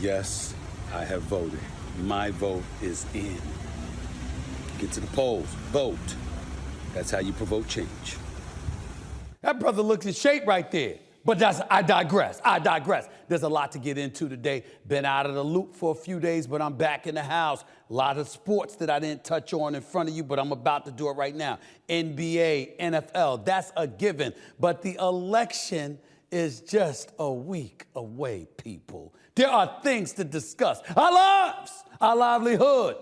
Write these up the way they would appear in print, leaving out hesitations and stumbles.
Yes, I have voted. My vote is in. Get to the polls. Vote. That's how you provoke change. That brother looks in shape right there. But I digress. There's a lot to get into today. Been out of the loop for a few days, but I'm back in the house. A lot of sports that I didn't touch on in front of you, but I'm about to do it right now. NBA, NFL, that's a given. But the election is just a week away, people. There are things to discuss. Our lives, our livelihood.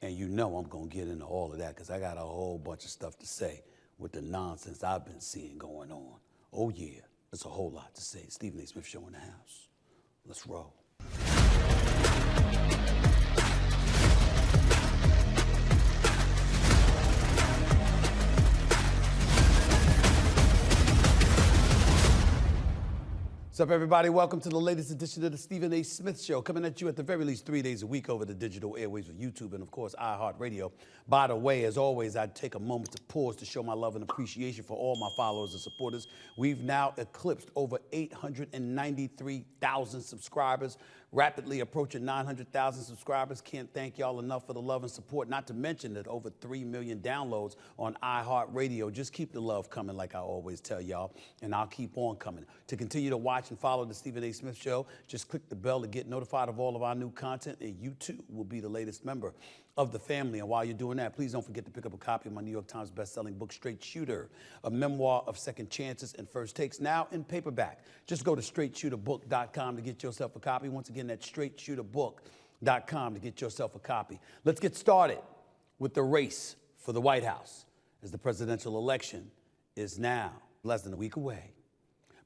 And you know I'm going to get into all of that because I got a whole bunch of stuff to say with the nonsense I've been seeing going on. Oh, yeah. There's a whole lot to say. Stephen A. Smith Show in the house. Let's roll. What's up, everybody? Welcome to the latest edition of the Stephen A. Smith Show, coming at you at the very least 3 days a week over the digital airwaves of YouTube and, of course, iHeartRadio. By the way, as always, I take a moment to pause to show my love and appreciation for all my followers and supporters. We've now eclipsed over 893,000 subscribers, rapidly approaching 900,000 subscribers. Can't thank y'all enough for the love and support, not to mention that over 3 million downloads on iHeartRadio. Just keep the love coming, like I always tell y'all, and I'll keep on coming. To continue to watch and follow the Stephen A. Smith Show, just click the bell to get notified of all of our new content, and you too will be the latest member of the family. And while you're doing that, please don't forget to pick up a copy of my New York Times best-selling book, Straight Shooter, a memoir of second chances and first takes, now in paperback. Just go to straightshooterbook.com to get yourself a copy. Once again, that's straightshooterbook.com to get yourself a copy. Let's get started with the race for the White House, as the presidential election is now less than a week away.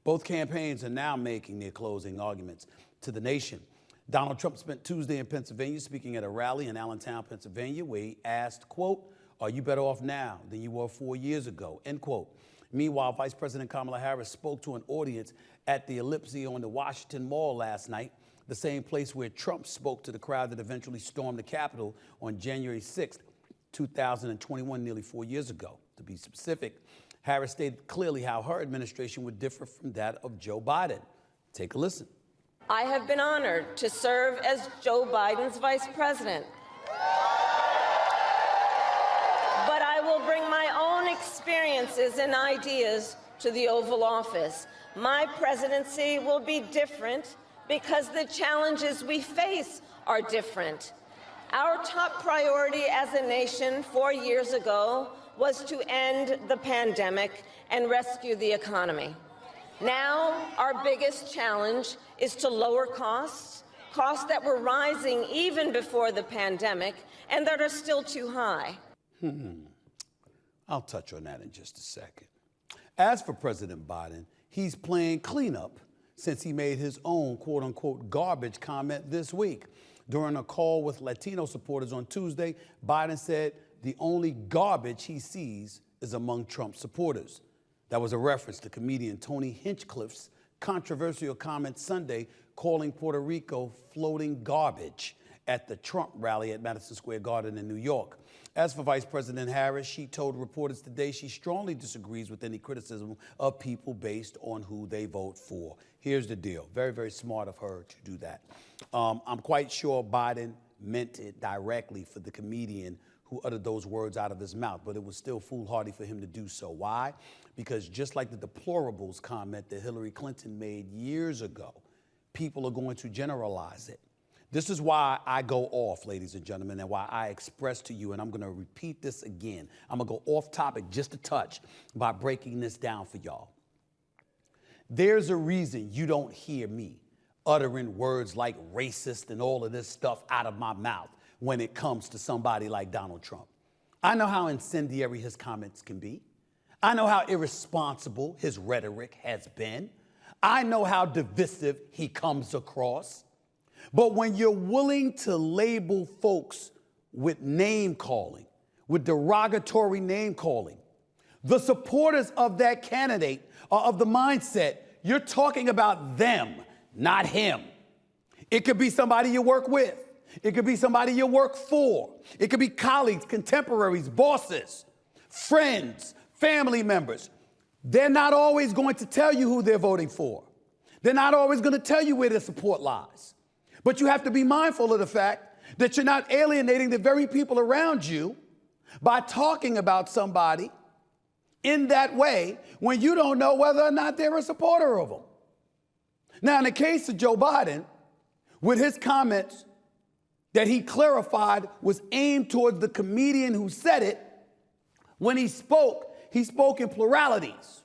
Both campaigns are now making their closing arguments to the nation. Donald Trump spent Tuesday in Pennsylvania speaking at a rally in Allentown, Pennsylvania, where he asked, quote, "Are you better off now than you were 4 years ago?" End quote. Meanwhile, Vice President Kamala Harris spoke to an audience at the Ellipse on the Washington Mall last night, the same place where Trump spoke to the crowd that eventually stormed the Capitol on January 6th, 2021, nearly 4 years ago. To be specific, Harris stated clearly how her administration would differ from that of Joe Biden. Take a listen. I have been honored to serve as Joe Biden's vice president. But I will bring my own experiences and ideas to the Oval Office. My presidency will be different because the challenges we face are different. Our top priority as a nation 4 years ago was to end the pandemic and rescue the economy. Now, our biggest challenge is to lower costs that were rising even before the pandemic and that are still too high. I'll touch on that in just a second. As for President Biden, he's playing cleanup since he made his own quote-unquote garbage comment this week. During a call with Latino supporters on Tuesday, Biden said the only garbage he sees is among Trump supporters. That was a reference to comedian Tony Hinchcliffe's controversial comment Sunday calling Puerto Rico floating garbage at the Trump rally at Madison Square Garden in New York. As for Vice President Harris, she told reporters today she strongly disagrees with any criticism of people based on who they vote for. Here's the deal. Very, very smart of her to do that. I'm quite sure Biden meant it directly for the comedian who uttered those words out of his mouth, but it was still foolhardy for him to do so. Why? Because just like the deplorables comment that Hillary Clinton made years ago, people are going to generalize it. This is why I go off, ladies and gentlemen, and why I express to you, and I'm going to repeat this again. I'm going to go off topic just a touch by breaking this down for y'all. There's a reason you don't hear me uttering words like racist and all of this stuff out of my mouth when it comes to somebody like Donald Trump. I know how incendiary his comments can be. I know how irresponsible his rhetoric has been. I know how divisive he comes across. But when you're willing to label folks with name calling, with derogatory name calling, the supporters of that candidate are of the mindset you're talking about them, not him. It could be somebody you work with. It could be somebody you work for. It could be colleagues, contemporaries, bosses, friends, family members. They're not always going to tell you who they're voting for. They're not always going to tell you where their support lies. But you have to be mindful of the fact that you're not alienating the very people around you by talking about somebody in that way when you don't know whether or not they're a supporter of them. Now, in the case of Joe Biden, with his comments that he clarified was aimed towards the comedian who said it, when he spoke in pluralities.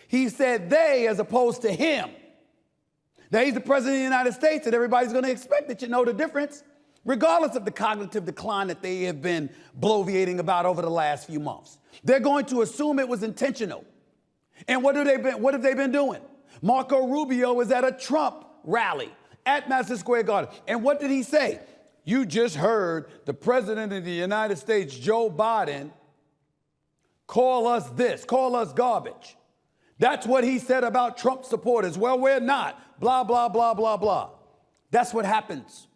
He said they as opposed to him. Now, he's the president of the United States, and everybody's going to expect that you know the difference, regardless of the cognitive decline that they have been bloviating about over the last few months. They're going to assume it was intentional. And what have they been doing? Marco Rubio was at a Trump rally at Madison Square Garden. And what did he say? You just heard the president of the United States, Joe Biden, call us this, call us garbage. That's what he said about Trump supporters. Well, we're not. Blah, blah, blah, blah, blah. That's what happens.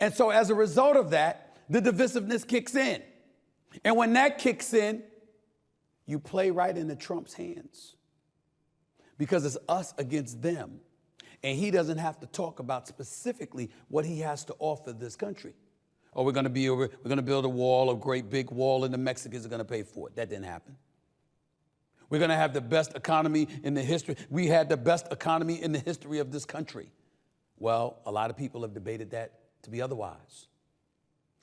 And so as a result of that, the divisiveness kicks in. And when that kicks in, you play right into Trump's hands. Because it's us against them. And he doesn't have to talk about specifically what he has to offer this country. Oh, we're going to build a wall, a great big wall, and the Mexicans are going to pay for it. That didn't happen. We're going to have the best economy in the history. We had the best economy in the history of this country. Well, a lot of people have debated that to be otherwise.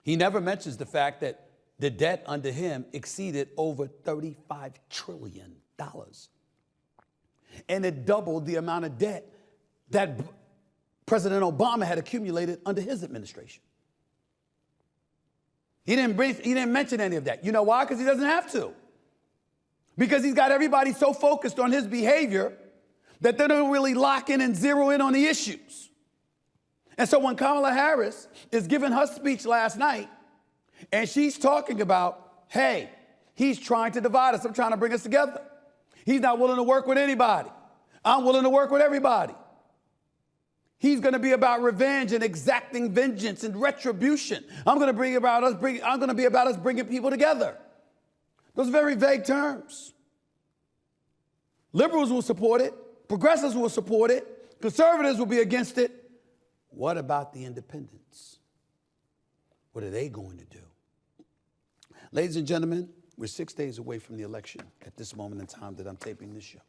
He never mentions the fact that the debt under him exceeded over $35 trillion. And it doubled the amount of debt that President Obama had accumulated under his administration. He didn't mention any of that. You know why? Because he doesn't have to. Because he's got everybody so focused on his behavior that they don't really lock in and zero in on the issues. And so when Kamala Harris is giving her speech last night, and she's talking about, hey, he's trying to divide us. I'm trying to bring us together. He's not willing to work with anybody. I'm willing to work with everybody. He's going to be about revenge and exacting vengeance and retribution. I'm going to be about us bringing people together. Those are very vague terms. Liberals will support it. Progressives will support it. Conservatives will be against it. What about the independents? What are they going to do? Ladies and gentlemen, we're 6 days away from the election at this moment in time that I'm taping this show.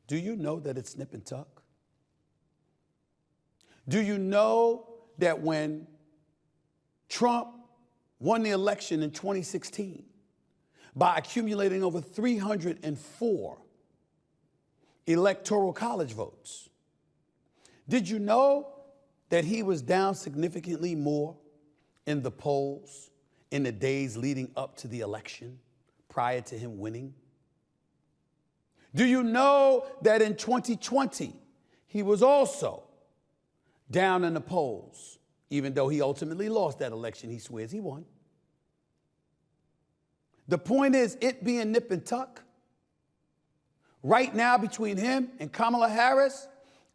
Do you know that it's nip and tuck? Do you know that when Trump won the election in 2016 by accumulating over 304 electoral college votes, did you know that he was down significantly more in the polls in the days leading up to the election prior to him winning? Do you know that in 2020, he was also down in the polls, even though he ultimately lost that election? He swears he won. The point is, it being nip and tuck right now between him and Kamala Harris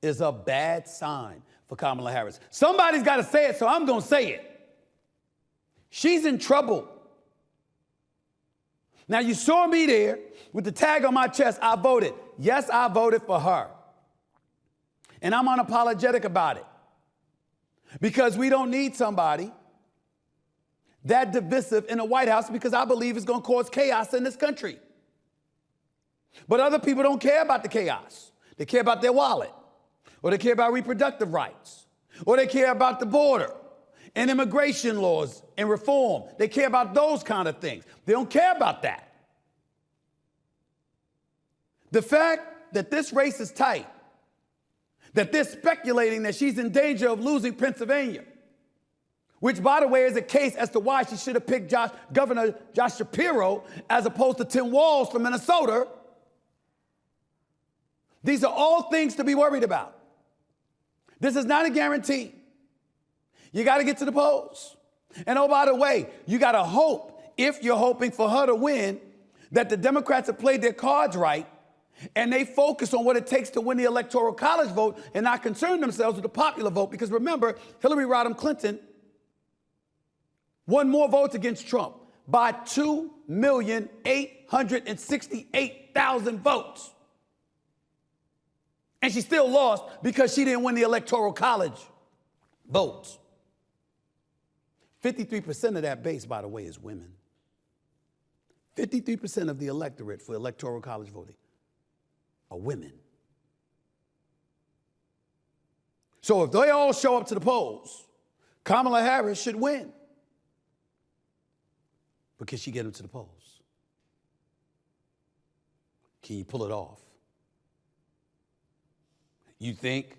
is a bad sign for Kamala Harris. Somebody's got to say it, so I'm going to say it. She's in trouble. Now, you saw me there with the tag on my chest. I voted. Yes, I voted for her. And I'm unapologetic about it. Because we don't need somebody that divisive in the White House, because I believe it's going to cause chaos in this country. But other people don't care about the chaos. They care about their wallet, or they care about reproductive rights, or they care about the border and immigration laws and reform. They care about those kind of things. They don't care about that. The fact that this race is tight, that they're speculating that she's in danger of losing Pennsylvania, which, by the way, is a case as to why she should have picked Governor Josh Shapiro as opposed to Tim Walz from Minnesota. These are all things to be worried about. This is not a guarantee. You got to get to the polls. And oh, by the way, you got to hope, if you're hoping for her to win, that the Democrats have played their cards right and they focus on what it takes to win the Electoral College vote and not concern themselves with the popular vote. Because remember, Hillary Rodham Clinton won more votes against Trump by 2,868,000 votes. And she still lost because she didn't win the Electoral College votes. 53% of that base, by the way, is women. 53% of the electorate for Electoral College voting are women. So if they all show up to the polls, Kamala Harris should win. But can she get them to the polls? Can you pull it off? You think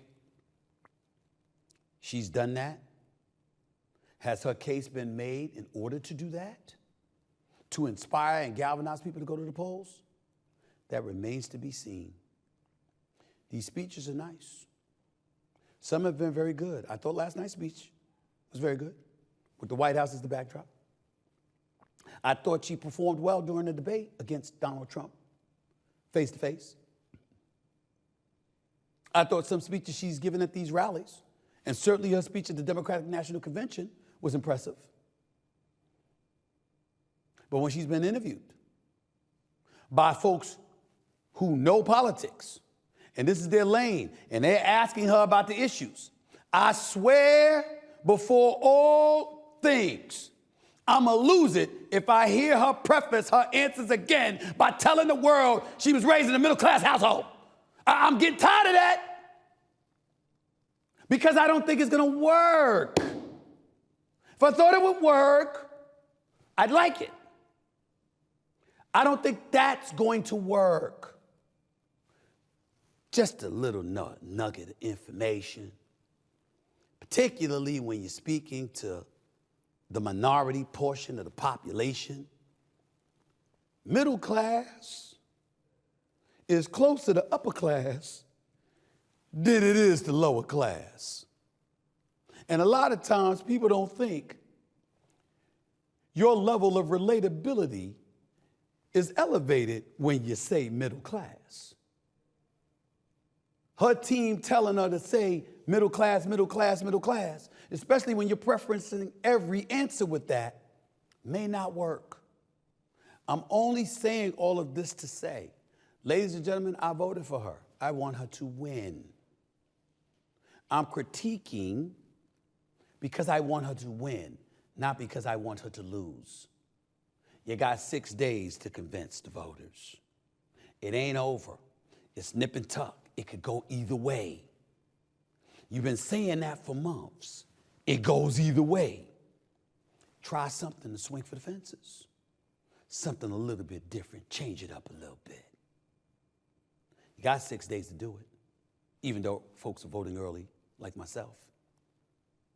she's done that? Has her case been made in order to do that? To inspire and galvanize people to go to the polls? That remains to be seen. These speeches are nice. Some have been very good. I thought last night's speech was very good, with the White House as the backdrop. I thought she performed well during the debate against Donald Trump, face to face. I thought some speeches she's given at these rallies, and certainly her speech at the Democratic National Convention, was impressive. But when she's been interviewed by folks who know politics, and this is their lane, and they're asking her about the issues, I swear before all things, I'm going to lose it if I hear her preface her answers again by telling the world she was raised in a middle-class household. I'm getting tired of that because I don't think it's going to work. If I thought it would work, I'd like it. I don't think that's going to work. Just a little nugget of information, particularly when you're speaking to the minority portion of the population. Middle class is closer to the upper class than it is to lower class. And a lot of times people don't think your level of relatability is elevated when you say middle class. Her team telling her to say middle class, middle class, middle class, especially when you're preferencing every answer with that, may not work. I'm only saying all of this to say, ladies and gentlemen, I voted for her. I want her to win. I'm critiquing because I want her to win, not because I want her to lose. You got 6 days to convince the voters. It ain't over. It's nip and tuck. It could go either way. You've been saying that for months. It goes either way. Try something to swing for the fences. Something a little bit different. Change it up a little bit. You got 6 days to do it, even though folks are voting early, like myself.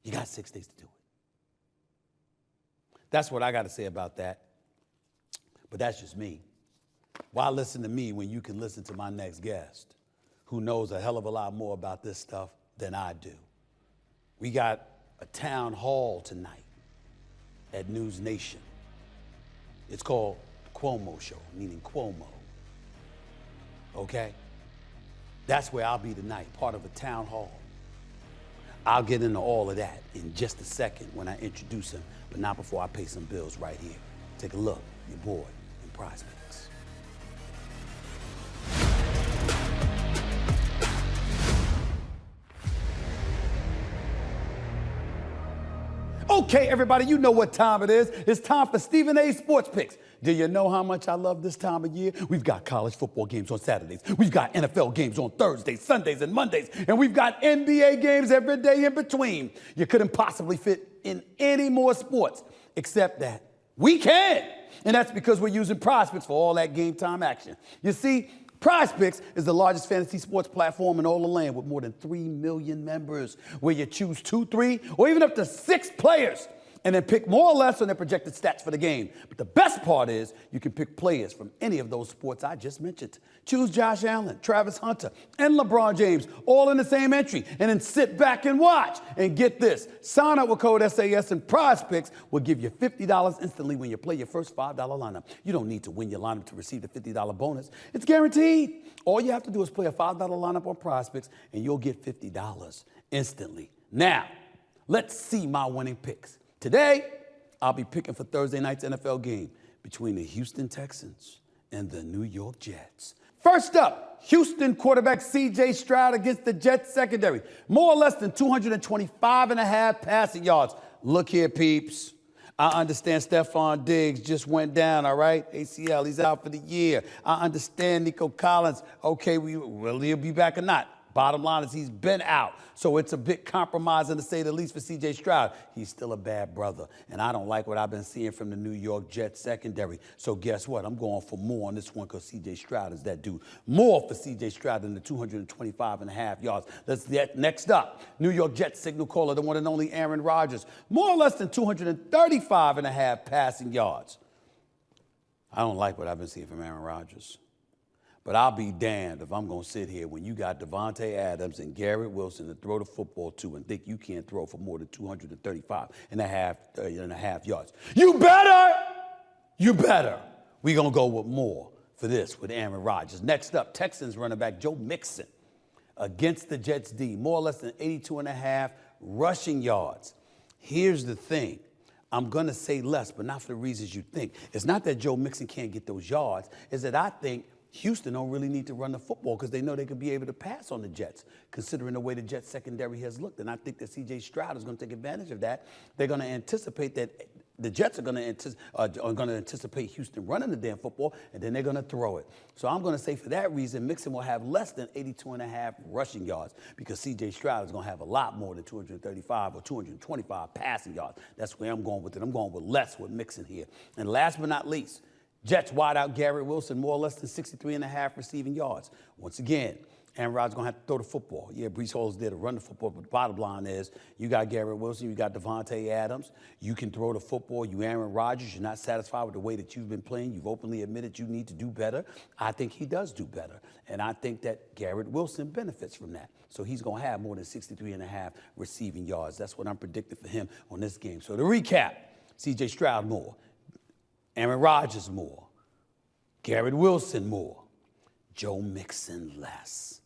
You got 6 days to do it. That's what I got to say about that. But that's just me. Why listen to me when you can listen to my next guest, who knows a hell of a lot more about this stuff than I do? We got a town hall tonight at News Nation. It's called Cuomo Show, meaning Cuomo. Okay? That's where I'll be tonight, part of a town hall. I'll get into all of that in just a second when I introduce him, but not before I pay some bills right here. Take a look, your boy in PrizePicks. Okay, everybody, you know what time it is. It's time for Stephen A. Sports Picks. Do you know how much I love this time of year? We've got college football games on Saturdays. We've got NFL games on Thursdays, Sundays, and Mondays. And we've got NBA games every day in between. You couldn't possibly fit in any more sports, except that we can. And that's because we're using PrizePicks for all that game time action. You see, PrizePicks is the largest fantasy sports platform in all the land with more than 3 million members, where you choose 2, 3, or even up to 6 players and then pick more or less on their projected stats for the game. But the best part is you can pick players from any of those sports I just mentioned. Choose Josh Allen, Travis Hunter, and LeBron James, all in the same entry, and then sit back and watch. And get this, sign up with code SAS and PrizePicks will give you $50 instantly when you play your first $5 lineup. You don't need to win your lineup to receive the $50 bonus. It's guaranteed. All you have to do is play a $5 lineup on PrizePicks, and you'll get $50 instantly. Now, let's see my winning picks. Today, I'll be picking for Thursday night's NFL game between the Houston Texans and the New York Jets. First up, Houston quarterback C.J. Stroud against the Jets secondary. More or less than 225.5 passing yards. Look here, peeps. I understand Stephon Diggs just went down, all right? ACL, he's out for the year. I understand Nico Collins. Okay, will he be back or not? Bottom line is he's been out. So it's a bit compromising to say the least for C.J. Stroud. He's still a bad brother. And I don't like what I've been seeing from the New York Jets secondary. So guess what? I'm going for more on this one because C.J. Stroud is that dude. More for C.J. Stroud than the 225.5 yards. Let's get next up. New York Jets signal caller, the one and only Aaron Rodgers. More or less than 235.5 passing yards. I don't like what I've been seeing from Aaron Rodgers. But I'll be damned if I'm going to sit here when you got Davante Adams and Garrett Wilson to throw the football to and think you can't throw for more than 235.5 yards. You better! You better. We're going to go with more for this with Aaron Rodgers. Next up, Texans running back Joe Mixon against the Jets D. More or less than 82.5 rushing yards. Here's the thing. I'm going to say less, but not for the reasons you think. It's not that Joe Mixon can't get those yards. It's that I think Houston don't really need to run the football because they know they could be able to pass on the Jets, considering the way the Jets secondary has looked. And I think that C.J. Stroud is going to take advantage of that. They're going to anticipate that the Jets are going to anticipate Houston running the damn football, and then they're going to throw it. So I'm going to say for that reason, Mixon will have less than 82.5 rushing yards because C.J. Stroud is going to have a lot more than 235 or 225 passing yards. That's where I'm going with it. I'm going with less with Mixon here. And last but not least, Jets wide out Garrett Wilson, more or less than 63.5 receiving yards. Once again, Aaron Rodgers going to have to throw the football. Yeah, Breece Hall's there to run the football, but the bottom line is you got Garrett Wilson, you got Davante Adams. You can throw the football. You Aaron Rodgers, you're not satisfied with the way that you've been playing. You've openly admitted you need to do better. I think he does do better, and I think that Garrett Wilson benefits from that. So he's going to have more than 63.5 receiving yards. That's what I'm predicting for him on this game. So to recap, C.J. Stroud more. Aaron Rodgers more, Garrett Wilson more, Joe Mixon less.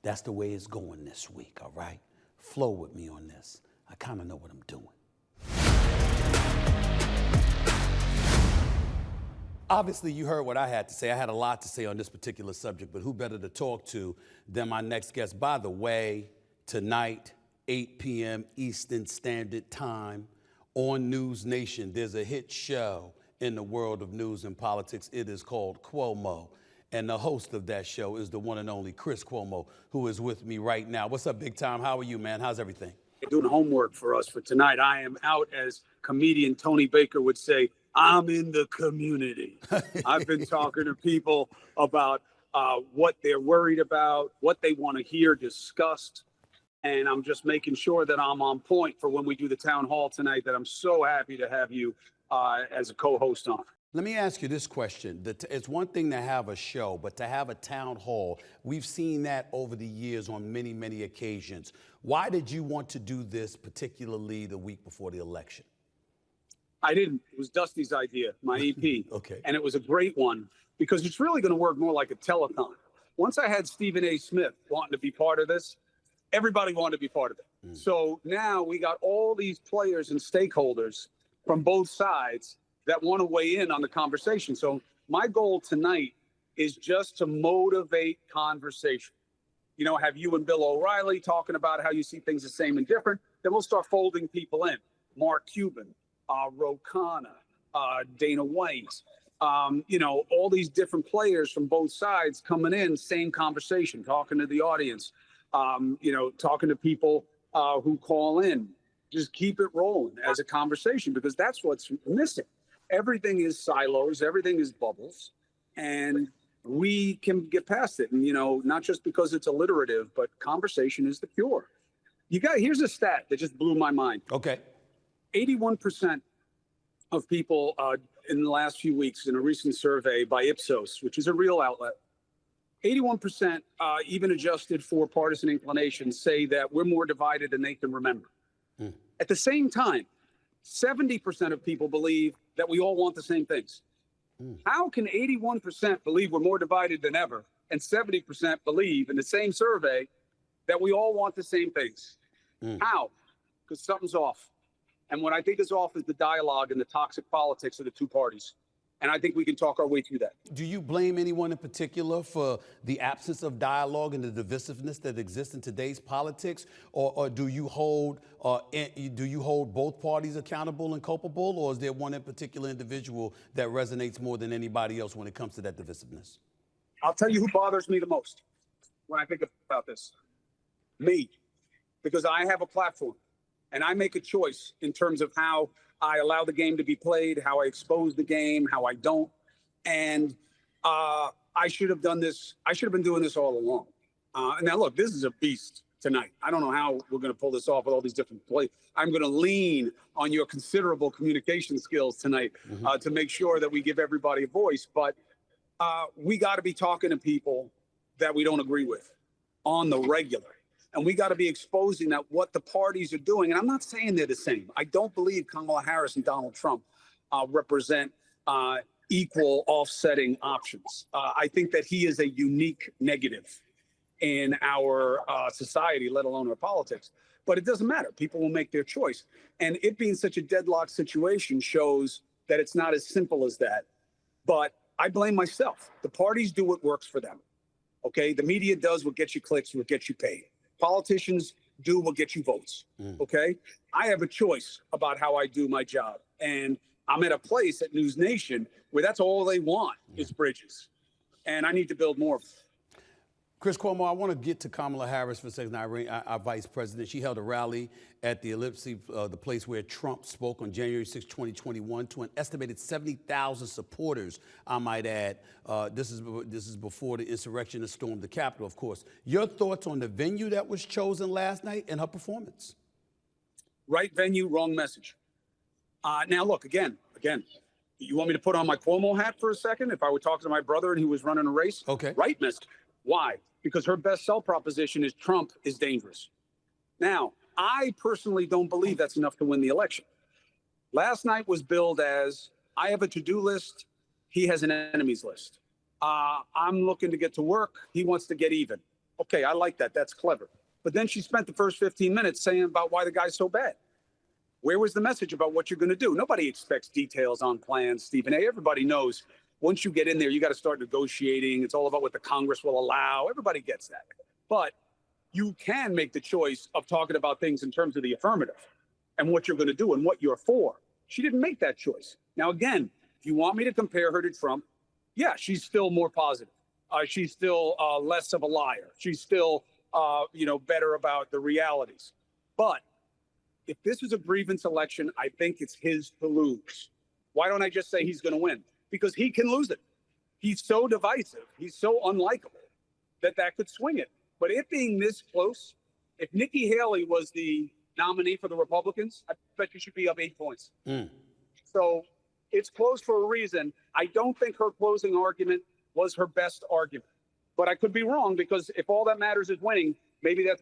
That's the way it's going this week, all right? Flow with me on this. I kind of know what I'm doing. Obviously, you heard what I had to say. I had a lot to say on this particular subject, but who better to talk to than my next guest? By the way, tonight, 8 p.m. Eastern Standard Time on News Nation, there's a hit show in the world of news and politics. It is called Cuomo. And the host of that show is the one and only Chris Cuomo, who is with me right now. What's up, big time? How are you, man? How's everything? Doing homework for us for tonight. I am out, as comedian Tony Baker would say, I'm in the community. I've been talking to people about what they're worried about, what they want to hear discussed. And I'm just making sure that I'm on point for when we do the town hall tonight, that I'm so happy to have you as a co-host on. Let me ask you this question. It's one thing to have a show, but to have a town hall, we've seen that over the years on many, many occasions. Why did you want to do this particularly the week before the election? I didn't. It was Dusty's idea, my EP. Okay. And it was a great one because it's really going to work more like a telethon. Once I had Stephen A. Smith wanting to be part of this, everybody wanted to be part of it. So now we got all these players and stakeholders from both sides that want to weigh in on the conversation. So my goal tonight is just to motivate conversation. You know, have you and Bill O'Reilly talking about how you see things the same and different. Then we'll start folding people in. Mark Cuban, Ro Khanna, Dana White, you know, all these different players from both sides coming in, same conversation, talking to the audience, you know, talking to people who call in. Just keep it rolling as a conversation because that's what's missing. Everything is silos, everything is bubbles, and we can get past it. And, you know, not just because it's alliterative, but conversation is the cure. Here's a stat that just blew my mind. Okay. 81% of people in the last few weeks in a recent survey by Ipsos, which is a real outlet, 81%, even adjusted for partisan inclinations, say that we're more divided than they can remember. At the same time, 70% of people believe that we all want the same things. How can 81% believe we're more divided than ever and 70% believe in the same survey that we all want the same things? How? Because something's off. And what I think is off is the dialogue and the toxic politics of the two parties. And I think we can talk our way through that. Do you blame anyone in particular for the absence of dialogue and the divisiveness that exists in today's politics, or do you hold both parties accountable and culpable, or is there one in particular individual that resonates more than anybody else when it comes to that divisiveness? I'll tell you who bothers me the most when I think about this. Me, because I have a platform and I make a choice in terms of how I allow the game to be played, how I expose the game, how I don't. And I should have done this. I should have been doing this all along. Now, look, this is a beast tonight. I don't know how we're going to pull this off with all these different plays. I'm going to lean on your considerable communication skills tonight to make sure that we give everybody a voice. But we got to be talking to people that we don't agree with on the regular. And we got to be exposing that what the parties are doing. And I'm not saying they're the same. I don't believe Kamala Harris and Donald Trump represent equal offsetting options. I think that he is a unique negative in our society, let alone our politics. But it doesn't matter. People will make their choice. And it being such a deadlocked situation shows that it's not as simple as that. But I blame myself. The parties do what works for them. Okay? The media does what gets you clicks, what gets you paid. Politicians do what gets you votes. Okay? I have a choice about how I do my job. And I'm at a place at News Nation where that's all they want is bridges. And I need to build more of them. Chris Cuomo, I want to get to Kamala Harris for a second, our vice president. She held a rally at the Ellipse, the place where Trump spoke on January 6, 2021, to an estimated 70,000 supporters, I might add. This is before the insurrection that stormed the Capitol, of course. Your thoughts on the venue that was chosen last night and her performance? Right venue, wrong message. Now, look, again, you want me to put on my Cuomo hat for a second? If I were talking to my brother and he was running a race? Okay. Right message. Why? Because her best sell proposition is Trump is dangerous. Now, I personally don't believe that's enough to win the election. Last night was billed as, I have a to-do list, he has an enemies list. I'm looking to get to work, he wants to get even. Okay, I like that, that's clever. But then she spent the first 15 minutes saying about why the guy's so bad. Where was the message about what you're going to do? Nobody expects details on plans, Stephen A. Everybody knows once you get in there, you got to start negotiating. It's all about what the Congress will allow. Everybody gets that. But you can make the choice of talking about things in terms of the affirmative and what you're going to do and what you're for. She didn't make that choice. Now, again, if you want me to compare her to Trump, yeah, she's still more positive. She's still less of a liar. She's still, better about the realities. But if this is a grievance election, I think it's his to lose. Why don't I just say he's going to win? Because he can lose it. He's so divisive. He's so unlikable that could swing it. But it being this close, if Nikki Haley was the nominee for the Republicans, I bet you should be up 8 points. So it's close for a reason. I don't think her closing argument was her best argument. But I could be wrong, because if all that matters is winning, maybe that's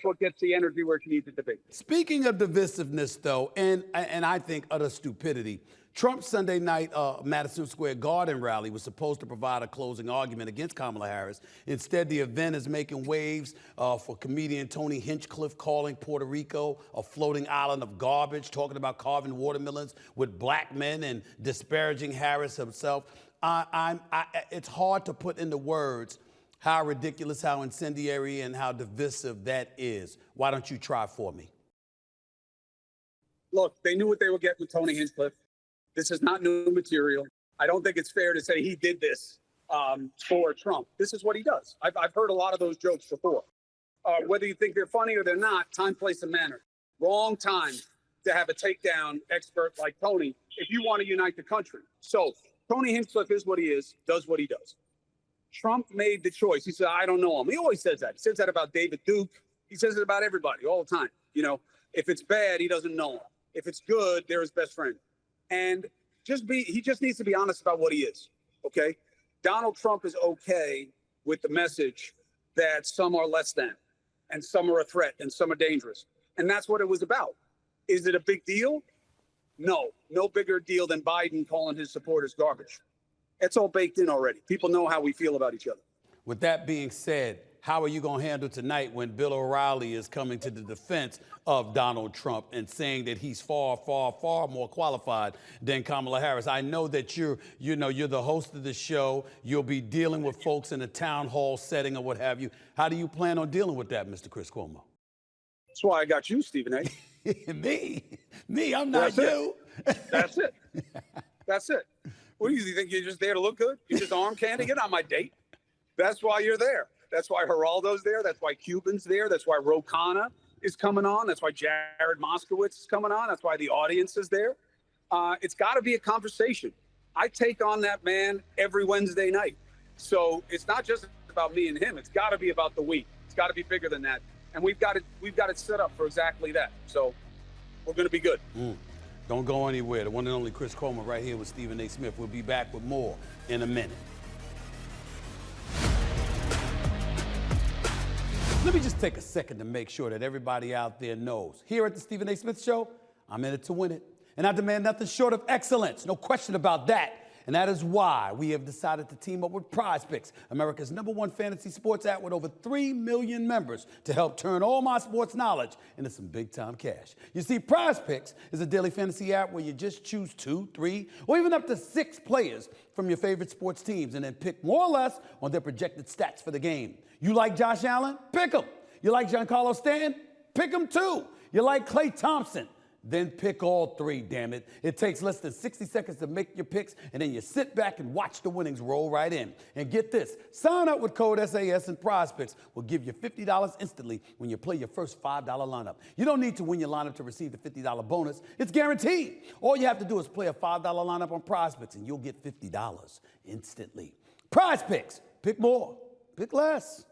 what gets the energy where she needs it to be. Speaking of divisiveness, though, and I think utter stupidity, Trump's Sunday night Madison Square Garden rally was supposed to provide a closing argument against Kamala Harris. Instead, the event is making waves for comedian Tony Hinchcliffe calling Puerto Rico a floating island of garbage, talking about carving watermelons with black men and disparaging Harris himself. It's hard to put into words how ridiculous, how incendiary, and how divisive that is. Why don't you try for me? Look, they knew what they were getting with Tony Hinchcliffe. This is not new material. I don't think it's fair to say he did this for Trump. This is what he does. I've heard a lot of those jokes before. Whether you think they're funny or they're not, time, place, and manner. Wrong time to have a takedown expert like Tony if you want to unite the country. So Tony Hinchcliffe is what he is, does what he does. Trump made the choice. He said, I don't know him. He always says that. He says that about David Duke. He says it about everybody all the time. If it's bad, he doesn't know him. If it's good, they're his best friend. And he just needs to be honest about what he is, okay? Donald Trump is okay with the message that some are less than, and some are a threat, and some are dangerous. And that's what it was about. Is it a big deal? No bigger deal than Biden calling his supporters garbage. It's all baked in already. People know how we feel about each other. With that being said, how are you going to handle tonight when Bill O'Reilly is coming to the defense of Donald Trump and saying that he's far, far, far more qualified than Kamala Harris? I know that you're the host of the show. You'll be dealing with folks in a town hall setting or what have you. How do you plan on dealing with that, Mr. Chris Cuomo? That's why I got you, Stephen A. Me, I'm not you. That's it. That's it. What do you think? You're just there to look good? You're just arm candy? You're not my date. That's why you're there. That's why Geraldo's there. That's why Cuban's there. That's why Ro Khanna is coming on. That's why Jared Moskowitz is coming on. That's why the audience is there. It's got to be a conversation. I take on that man every Wednesday night. So it's not just about me and him. It's got to be about the week. It's got to be bigger than that. And we've got it set up for exactly that. So we're going to be good. Don't go anywhere. The one and only Chris Cuomo right here with Stephen A. Smith. We'll be back with more in a minute. Let me just take a second to make sure that everybody out there knows. Here at the Stephen A. Smith Show, I'm in it to win it. And I demand nothing short of excellence. No question about that. And that is why we have decided to team up with PrizePicks, America's #1 fantasy sports app with over 3 million members, to help turn all my sports knowledge into some big-time cash. You see, PrizePicks is a daily fantasy app where you just choose 2, 3, or even up to 6 players from your favorite sports teams and then pick more or less on their projected stats for the game. You like Josh Allen? Pick him. You like Giancarlo Stanton? Pick him too. You like Klay Thompson? Then pick all 3, damn it. It takes less than 60 seconds to make your picks, and then you sit back and watch the winnings roll right in. And get this, sign up with code SAS and PrizePicks will give you $50 instantly when you play your first $5 lineup. You don't need to win your lineup to receive the $50 bonus. It's guaranteed. All you have to do is play a $5 lineup on PrizePicks, and you'll get $50 instantly. PrizePicks, pick more, pick less.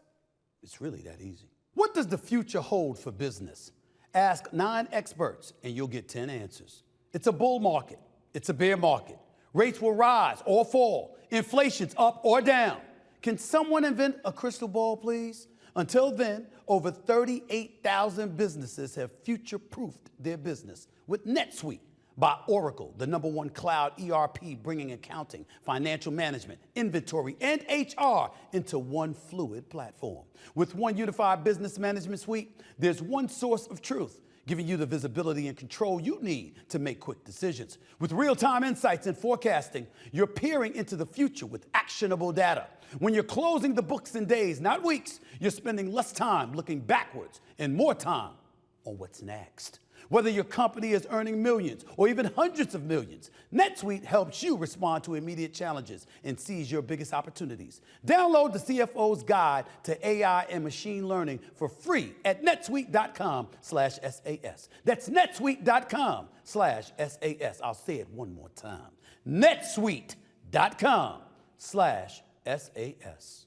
It's really that easy. What does the future hold for business? Ask 9 experts and you'll get 10 answers. It's a bull market. It's a bear market. Rates will rise or fall. Inflation's up or down. Can someone invent a crystal ball, please? Until then, over 38,000 businesses have future-proofed their business with Netsuite by Oracle, the #1 cloud ERP, bringing accounting, financial management, inventory, and HR into one fluid platform. With one unified business management suite, there's one source of truth, giving you the visibility and control you need to make quick decisions. With real-time insights and forecasting, you're peering into the future with actionable data. When you're closing the books in days, not weeks, you're spending less time looking backwards and more time on what's next. Whether your company is earning millions or even hundreds of millions, NetSuite helps you respond to immediate challenges and seize your biggest opportunities. Download the CFO's Guide to AI and Machine Learning for free at netsuite.com/SAS. That's netsuite.com/SAS. I'll say it one more time. netsuite.com/SAS.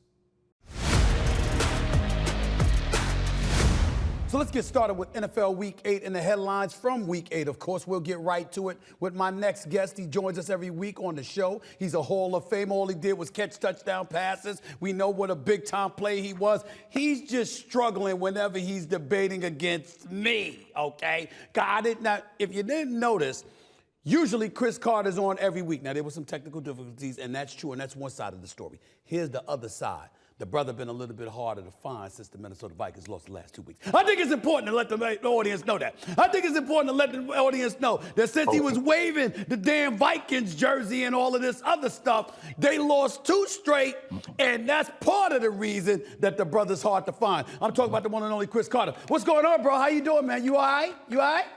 So let's get started with NFL Week 8 and the headlines from Week 8. Of course, we'll get right to it with my next guest. He joins us every week on the show. He's a Hall of Fame. All he did was catch touchdown passes. We know what a big-time play he was. He's just struggling whenever he's debating against me, okay? Got it? Now, if you didn't notice, usually Cris Carter's on every week. Now, there were some technical difficulties, and that's true, and that's one side of the story. Here's the other side. The brother been a little bit harder to find since the Minnesota Vikings lost the last 2 weeks. I think it's important to let the audience know that. I think it's important to let the audience know that since he was waving the damn Vikings jersey and all of this other stuff, they lost 2 straight, and that's part of the reason that the brother's hard to find. I'm talking about the one and only Cris Carter. What's going on, bro? How you doing, man? You all right? You all right?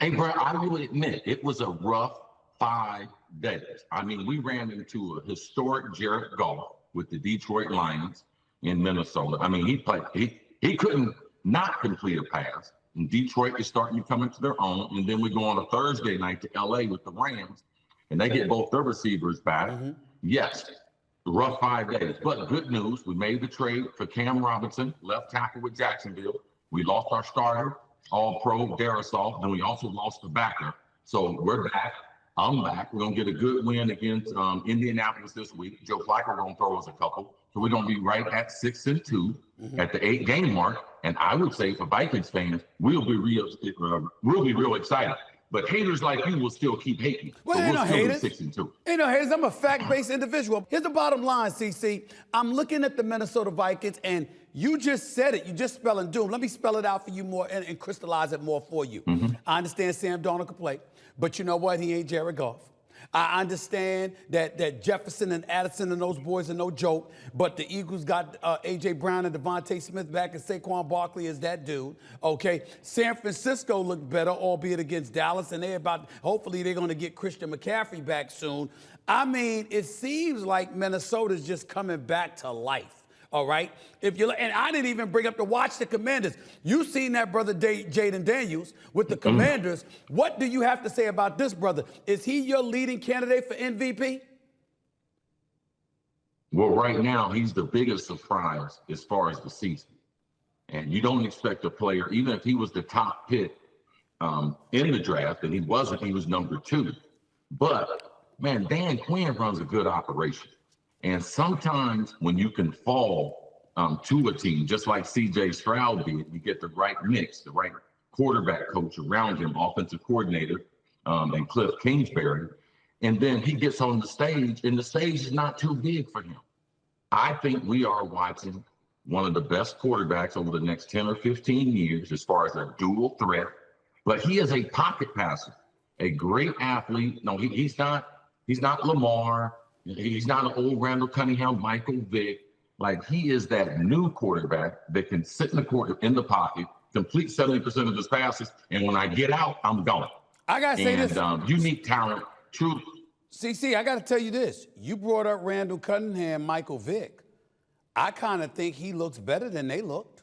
Hey, bro, I will admit, it was a rough 5 days. I mean, we ran into a historic Jared Goff with the Detroit Lions in Minnesota. I mean, he couldn't not complete a pass. And Detroit is starting to come into their own. And then we go on a Thursday night to LA with the Rams, and they get both their receivers back. Yes, rough 5 days. But good news, we made the trade for Cam Robinson, left tackle with Jacksonville. We lost our starter, all-pro Darisaw, and we also lost the backer. So we're back. I'm back. We're going to get a good win against Indianapolis this week. Joe Flacco going to throw us a couple. So we're going to be right at 6-2 at the 8-game mark. And I would say for Vikings fans, we'll be real excited. But haters like you will still keep hating. Well, so ain't we'll no still haters. be 6-2. Ain't no haters. I'm a fact-based individual. Here's the bottom line, CC. I'm looking at the Minnesota Vikings, and you just said it. You just spelling doom. Let me spell it out for you more and crystallize it more for you. I understand Sam Darnold can play, but you know what? He ain't Jared Goff. I understand that Jefferson and Addison and those boys are no joke, but the Eagles got A.J. Brown and Devontae Smith back, and Saquon Barkley is that dude, okay? San Francisco looked better, albeit against Dallas, and hopefully they're going to get Christian McCaffrey back soon. I mean, it seems like Minnesota's just coming back to life. All right. And I didn't even bring up to watch the Commanders. You seen that brother Jaden Daniels with the Commanders. What do you have to say about this brother? Is he your leading candidate for MVP? Well, right now, he's the biggest surprise as far as the season. And you don't expect a player, even if he was the top pick in the draft, and he wasn't, he was number 2. But, man, Dan Quinn runs a good operation. And sometimes when you can fall to a team, just like C.J. Stroud did, you get the right mix, the right quarterback coach around him, offensive coordinator, and Cliff Kingsbury. And then he gets on the stage, and the stage is not too big for him. I think we are watching one of the best quarterbacks over the next 10 or 15 years as far as a dual threat. But he is a pocket passer, a great athlete. No, he's not Lamar. He's not an old Randall Cunningham, Michael Vick. Like, he is that new quarterback that can sit in the pocket, complete 70% of his passes, and when I get out, I'm gone. I gotta say this. Unique talent, true. CC, I gotta tell you this. You brought up Randall Cunningham, Michael Vick. I kind of think he looks better than they looked.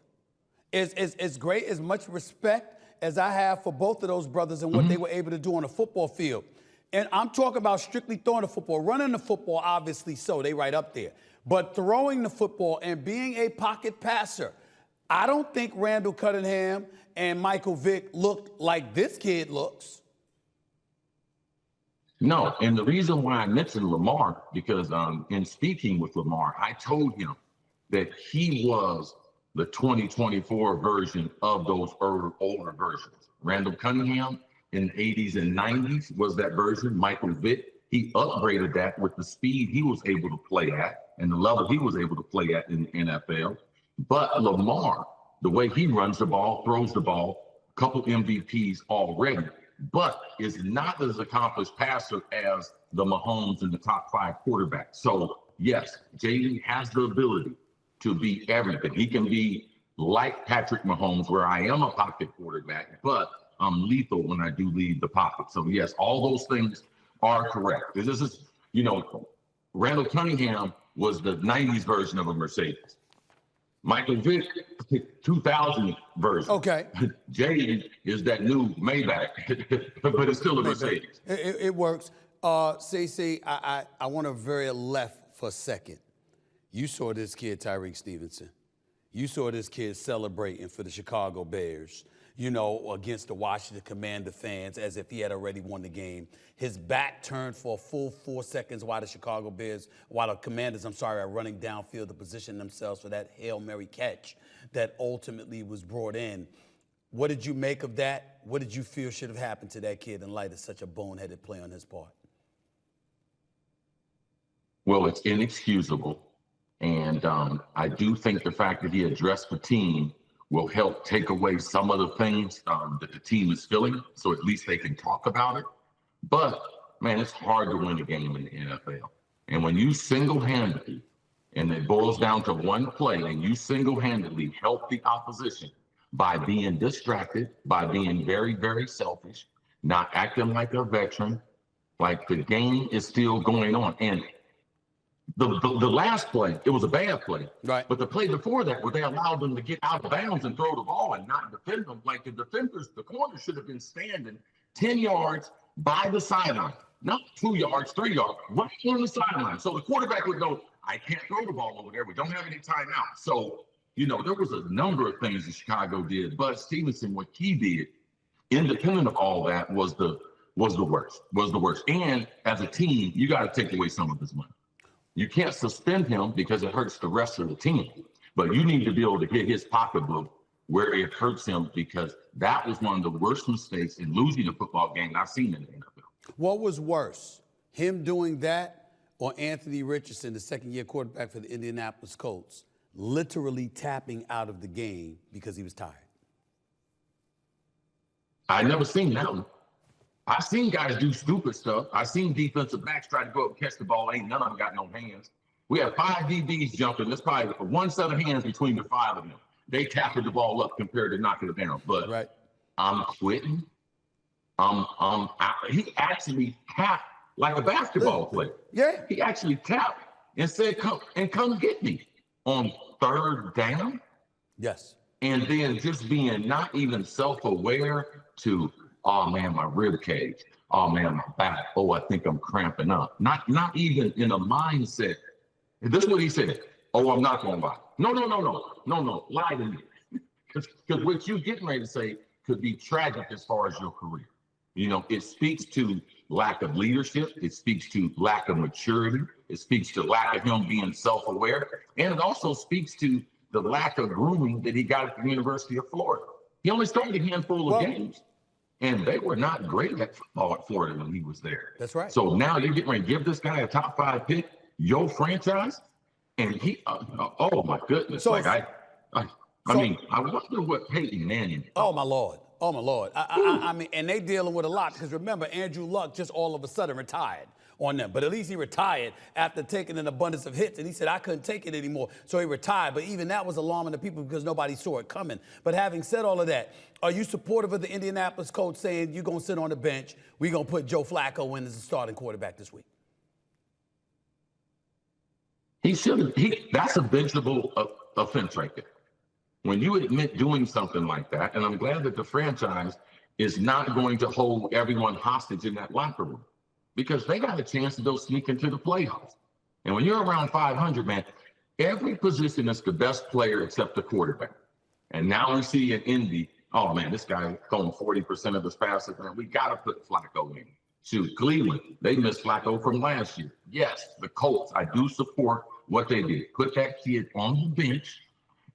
It's great, as much respect as I have for both of those brothers and what they were able to do on the football field. And I'm talking about strictly throwing the football. Running the football, obviously so, they right up there. But throwing the football and being a pocket passer, I don't think Randall Cunningham and Michael Vick looked like this kid looks. No, and the reason why I mentioned Lamar, because in speaking with Lamar, I told him that he was the 2024 version of those older versions. Randall Cunningham in the 80s and 90s was that version. Michael Vick, he upgraded that with the speed he was able to play at and the level he was able to play at in the NFL. But Lamar, the way he runs the ball, throws the ball, a couple MVPs already, but is not as accomplished passer as the Mahomes and the top 5 quarterbacks. So yes, Jaden has the ability to be everything. He can be like Patrick Mahomes, where I am a pocket quarterback, but I'm lethal when I do leave the pocket. So yes, all those things are correct. This is, Randall Cunningham was the 90s version of a Mercedes. Michael Vick, 2000 version. Okay. Jaden is that new Maybach, but it's still a Mercedes. It works. CC, I want to veer left for a second. You saw this kid, Tyreek Stevenson. You saw this kid celebrating for the Chicago Bears, against the Washington Commander fans as if he had already won the game. His back turned for a full 4 seconds while the Commanders, are running downfield to position themselves for that Hail Mary catch that ultimately was brought in. What did you make of that? What did you feel should have happened to that kid in light of such a boneheaded play on his part? Well, it's inexcusable. And I do think the fact that he addressed the team will help take away some of the things that the team is feeling, so at least they can talk about it. But, man, it's hard to win a game in the NFL. And when you single-handedly, and it boils down to one play, and you single-handedly help the opposition by being distracted, by being very, very selfish, not acting like a veteran, like the game is still going on. And the last play, it was a bad play. Right. But the play before that, where they allowed them to get out of bounds and throw the ball and not defend them, like the defenders, the corners should have been standing 10 yards by the sideline, not 2 yards, 3 yards, right on the sideline. So the quarterback would know, I can't throw the ball over there. We don't have any timeout. So, there was a number of things that Chicago did. But Stevenson, what he did, independent of all that, was the worst. And as a team, you got to take away some of his money. You can't suspend him because it hurts the rest of the team, but you need to be able to get his pocketbook where it hurts him, because that was one of the worst mistakes in losing a football game I've seen in the NFL. What was worse, him doing that or Anthony Richardson, the second-year quarterback for the Indianapolis Colts, literally tapping out of the game because he was tired? I never seen that one. I've seen guys do stupid stuff. I've seen defensive backs try to go up and catch the ball. Ain't none of them got no hands. We have 5 DBs jumping. There's probably one set of hands between the 5 of them. They tapped the ball up compared to knocking it down. But right. I'm quitting. He actually tapped like a basketball player. Yeah. He actually tapped and said, come get me on 3rd down. Yes. And then just being not even self-aware to, oh man, my rib cage. Oh man, my back. Oh, I think I'm cramping up. Not even in a mindset. This is what he said. Oh, I'm not going to lie. No. Lie to me. Because what you're getting ready to say could be tragic as far as your career. You know, it speaks to lack of leadership. It speaks to lack of maturity. It speaks to lack of him being self-aware. And it also speaks to the lack of grooming that he got at the University of Florida. He only started a handful of games, and they were not great at football at Florida when he was there. That's right. So now you're getting ready to give this guy a top 5 pick, your franchise, and he, oh my goodness. So I mean, I wonder what Peyton Manning. Oh my Lord. I mean, and they dealing with a lot, because remember, Andrew Luck just all of a sudden retired on them. But at least he retired after taking an abundance of hits, and he said, I couldn't take it anymore, so he retired. But even that was alarming to people because nobody saw it coming. But having said all of that, are you supportive of the Indianapolis coach saying you're going to sit on the bench, we're going to put Joe Flacco in as the starting quarterback this week? He should. That's a benchable offense right there. When you admit doing something like that, and I'm glad that the franchise is not going to hold everyone hostage in that locker room, because they got a chance to go sneak into the playoffs. And when you're around 500, man, every position is the best player except the quarterback. And now we see in Indy, oh man, this guy throwing 40% of his passes, man, we got to put Flacco in. Shoot, Cleveland, they missed Flacco from last year. Yes, the Colts, I do support what they did. Put that kid on the bench.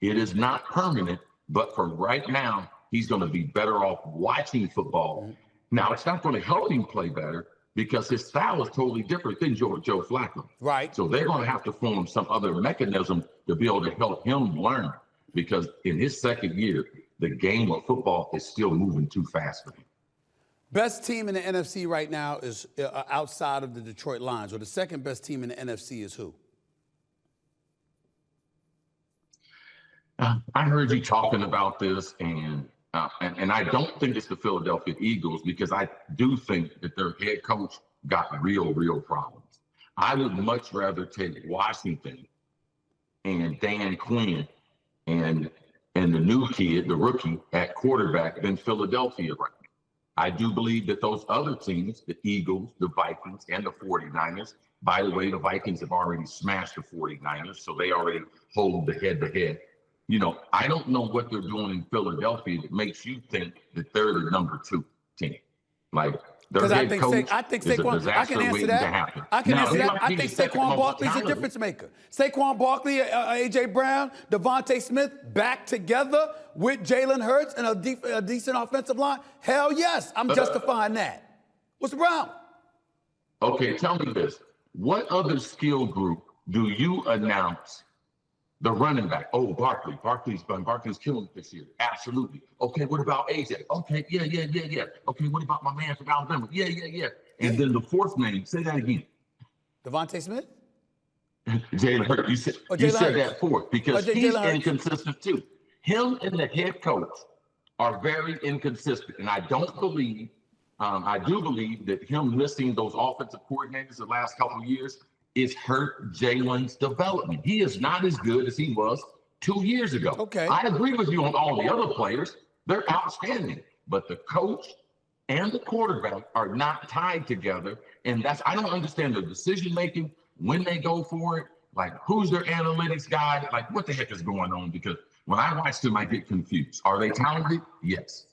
It is not permanent, but for right now, he's going to be better off watching football. Now, it's not going to help him play better because his style is totally different than Joe Flacco. Right. So they're going to have to form some other mechanism to be able to help him learn, because in his second year, the game of football is still moving too fast for him. Best team in the NFC right now is outside of the Detroit Lions, or the second best team in the NFC is who? I heard you talking about this, and I don't think it's the Philadelphia Eagles, because I do think that their head coach got real problems. I would much rather take Washington and Dan Quinn and the new kid, the rookie at quarterback, than Philadelphia right now. I do believe that those other teams, the Eagles, the Vikings, and the 49ers, by the way, the Vikings have already smashed the 49ers, so they already hold the head-to-head. You know, I don't know what they're doing in Philadelphia that makes you think that they're the number 2 team. Like, their head coach is a disaster waiting to happen. I can answer that. I think Saquon Barkley's a difference maker. Saquon Barkley, A.J. Brown, Devontae Smith back together with Jalen Hurts and a decent offensive line. Hell yes, I'm justifying that. What's the problem? Okay, tell me this. What other skill group do you announce the running back? Oh, Barkley's killing it this year. Absolutely. Okay, what about AJ? Okay, yeah. Okay, what about my man from Alabama? Yeah. And then the fourth name, say that again. Devontae Smith? Jalen Hurts. You said that fourth, because he's inconsistent too. Him and the head coach are very inconsistent. And I do believe that him missing those offensive coordinators the last couple of years is hurt Jalen's development. He is not as good as he was 2 years ago. Okay. I agree with you on all the other players. They're outstanding. But the coach and the quarterback are not tied together. And I don't understand their decision-making, when they go for it, like who's their analytics guy, like what the heck is going on? Because when I watch them, I get confused. Are they talented? Yes.